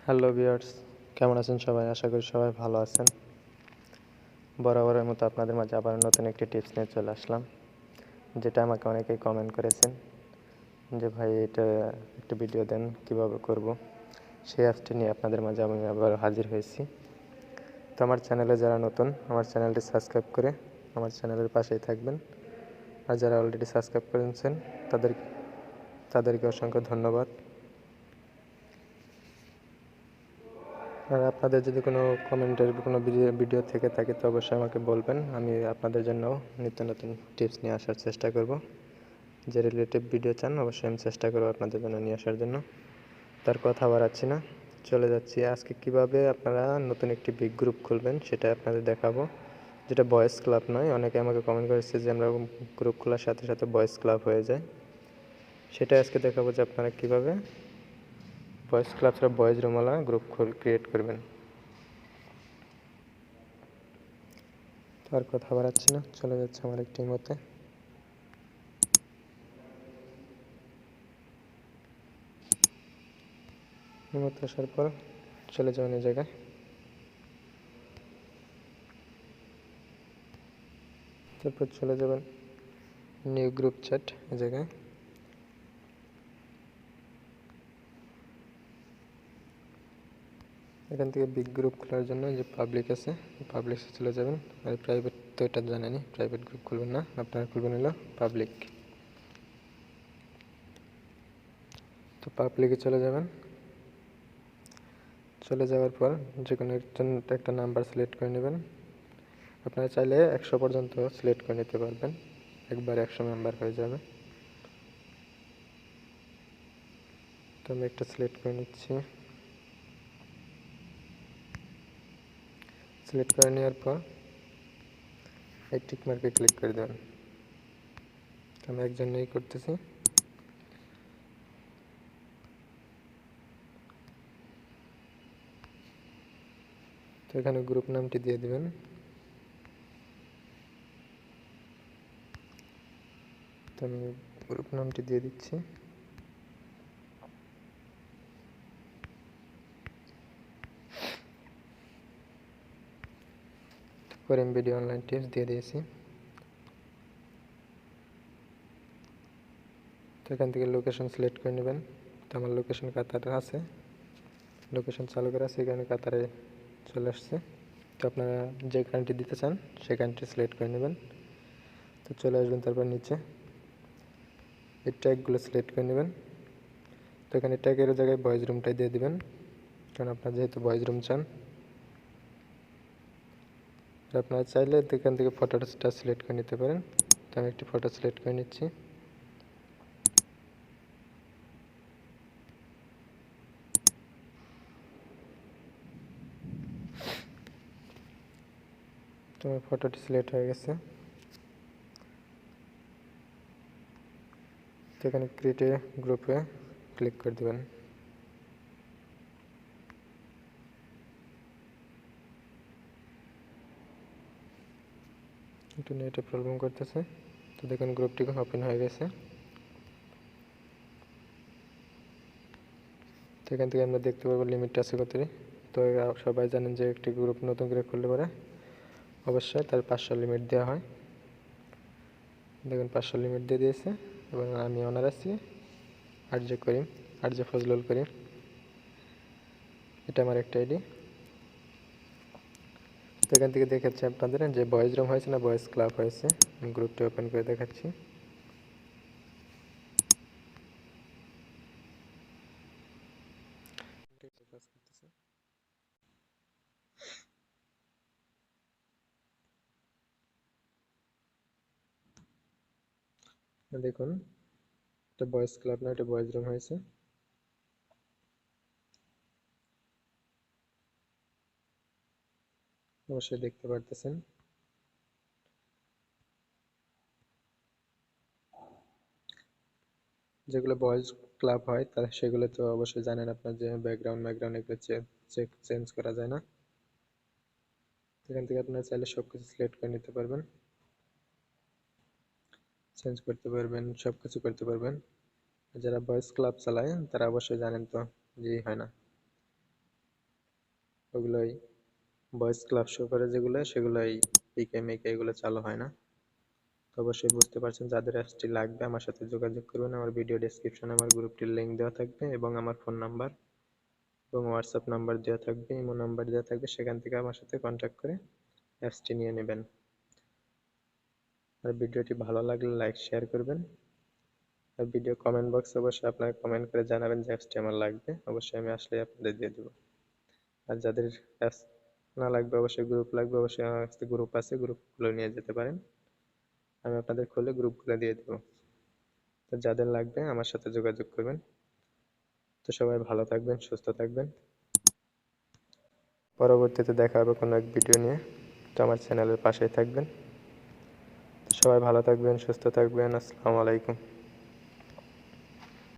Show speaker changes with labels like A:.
A: Hello viewers, কেমন আছেন সবাই? আশা করি সবাই ভালো আছেন। বরাবরের মতো আপনাদের মাঝে আবার নতুন একটি টিপস নিয়ে চলে আসলাম, যেটা আমাকে অনেকেই কমেন্ট করেছেন যে ভাই এটা একটা ভিডিও দেন, কীভাবে করব। সেই অ্যাপসটি নিয়ে আপনাদের মাঝে আমি আবার হাজির হয়েছি। তো আমার চ্যানেলে যারা নতুন, আমার চ্যানেলটি সাবস্ক্রাইব করে আমার চ্যানেলের পাশেই থাকবেন। আর যারা অলরেডি সাবস্ক্রাইব করেছেন তাদেরকে অসংখ্য ধন্যবাদ। আর আপনাদের যদি কোনো কমেন্টের কোনো ভিডিও থেকে থাকে তো অবশ্যই আমাকে বলবেন। আমি আপনাদের জন্য নিত্য নতুন টিপস নিয়ে আসার চেষ্টা করব। যে রিলেটিভ ভিডিও চান অবশ্যই আমি চেষ্টা করব আপনাদের জন্য নিয়ে আসার জন্য। তার কথা বাড়াচ্ছি না, চলে যাচ্ছি আজকে কিভাবে আপনারা নতুন একটি বিগ গ্রুপ খুলবেন সেটা আপনাদের দেখাবো, যেটা বয়েজ ক্লাব নয়। অনেকে আমাকে কমেন্ট করেছে যে আমরা গ্রুপ খোলার সাথে সাথে বয়েজ ক্লাব হয়ে যায়। সেটা আজকে দেখাবো যে আপনারা কীভাবে বয়েজ ক্লাব ছাড়া বয়েজ রুমওয়ালা গ্রুপ ক্রিয়েট করবেন। আর কথা বাড়াচ্ছি না, চলে যাচ্ছে আমার একটি ইমোতে। ইমোতে আসার পর চলে যাবেন এই জায়গায়। তারপর চলে যাবেন নিউ গ্রুপ চ্যাট এই জায়গায়। এখান থেকে বিগ গ্রুপ খোলার জন্য যে পাবলিক আছে, পাবলিকে চলে যাবেন। আর প্রাইভেট তো এটা জানেনই, প্রাইভেট গ্রুপ খুলবেন না, আপনারা খুলবেন হলো পাবলিক। তো পাবলিকে চলে যাবেন। চলে যাওয়ার পর যে কোনো একটা নাম্বার সিলেক্ট করে নেবেন। আপনারা চাইলে 100 পর্যন্ত সিলেক্ট করে নিতে পারবেন, একবার 100 মেম্বার হয়ে যাবে। তো আমি একটা সিলেক্ট করে নিচ্ছি। সিলেক্ট করে নেওয়ার পর এই টিক মার্কে ক্লিক করে দেবেন। আমি একজন নিয়েই করতেছি। তো এখানে গ্রুপ নামটি দিয়ে দিবেন। তো আমি গ্রুপ নামটি দিয়ে দিচ্ছি। KARIM ভিডিও অনলাইন টিপস দিয়ে দিয়েছি। তো এখান থেকে লোকেশন সিলেক্ট করে নেবেন। তো আমার লোকেশন কাতারে আছে, লোকেশন চালু করা আছে, এখানে কাতারে চলে আসছে। তো আপনারা যে কান্ট্রি দিতে চান সেই কান্ট্রি সিলেক্ট করে নেবেন। তো চলে আসবেন, তারপর নিচে এই ট্যাগগুলো সিলেক্ট করে নেবেন। তো এখানে ট্যাগের জায়গায় বয়েজ রুমটাই দিয়ে দিবেন, কারণ আপনারা যেহেতু বয়েজ রুম চান। আপনারা চাইলে এখান থেকে ফটোটা সিলেক্ট করে নিতে পারেন। তো আমি একটি ফটো সিলেক্ট করে নিচ্ছি। তো আমার ফটোটি সিলেক্ট হয়ে গেছে। তো এখানে ক্রিয়েট এ গ্রুপে ক্লিক করে দেবেন। একটু নেটে প্রবলেম করতেছে। তো দেখুন গ্রুপটি ওপেন হয়ে গেছে। তো এখান থেকে আমরা দেখতে পাবো লিমিটটা আছে কত। তো সবাই জানেন যে একটি গ্রুপ নতুন করে খুললে পরে অবশ্যই তার 500 লিমিট দেওয়া হয়। দেখুন 500 লিমিট দিয়ে দিয়েছে। এবং আমি অনার আছি আর জে ফজলুল করিম, এটা আমার একটা আইডি। তো এখান থেকে দেখাচ্ছি আপনাদের যে বয়েজ রুম হয়েছে না বয়েজ ক্লাব হয়েছে। আমি গ্রুপটি ওপেন করে দেখাচ্ছি। দেখুন এটা বয়েজ ক্লাব না, এটা বয়েজ রুম হয়েছে। অবশ্যই দেখতে পারতেছেন। যেগুলো বয়েজ ক্লাব হয় তারা সেগুলো তো অবশ্যই জানেন আপনার, যে ব্যাকগ্রাউন্ড এগুলো চেঞ্জ করা যায় না। এখান থেকে আপনারা চাইলে সবকিছু সিলেক্ট করে নিতে পারবেন, চেঞ্জ করতে পারবেন, সবকিছু করতে পারবেন। যারা বয়েজ ক্লাব চালায় তারা অবশ্যই জানেন তো যে হয় না। ওগুলোই ভয়েস ক্লাব শো করে যেগুলো, সেগুলোই পিকে মেকে এগুলো চালু হয় না। তো অবশ্যই বুঝতে পারছেন, যাদের অ্যাপসটি লাগবে আমার সাথে যোগাযোগ করবেন। আমার ভিডিও ডেসক্রিপশনে আমার গ্রুপটির লিঙ্ক দেওয়া থাকবে এবং আমার ফোন নাম্বার এবং হোয়াটসঅ্যাপ নাম্বার দেওয়া থাকবে, ইমো নাম্বার দেওয়া থাকবে, সেখান থেকে আমার সাথে কন্ট্যাক্ট করে অ্যাপসটি নিয়ে নেবেন। আর ভিডিওটি ভালো লাগলে লাইক শেয়ার করবেন। আর ভিডিও কমেন্ট বক্সে অবশ্যই আপনারা কমেন্ট করে জানাবেন যে অ্যাপসটি আমার লাগবে, অবশ্যই আমি আসলে আপনাদের দিয়ে দেবো। আর যাদের অ্যাপস না লাগবে, অবশ্যই গ্রুপ লাগবে, অবশ্যই আমার কাছে গ্রুপ আছে, গ্রুপগুলো নিয়ে যেতে পারেন, আমি আপনাদের খুলে গ্রুপগুলো দিয়ে দেবো। তো যাদের লাগবে আমার সাথে যোগাযোগ করবেন। তো সবাই ভালো থাকবেন, সুস্থ থাকবেন। পরবর্তীতে দেখা হবে কোনো এক ভিডিও নিয়ে। তো আমার চ্যানেলের পাশেই থাকবেন। তো সবাই ভালো থাকবেন, সুস্থ থাকবেন। আসসালামু আলাইকুম।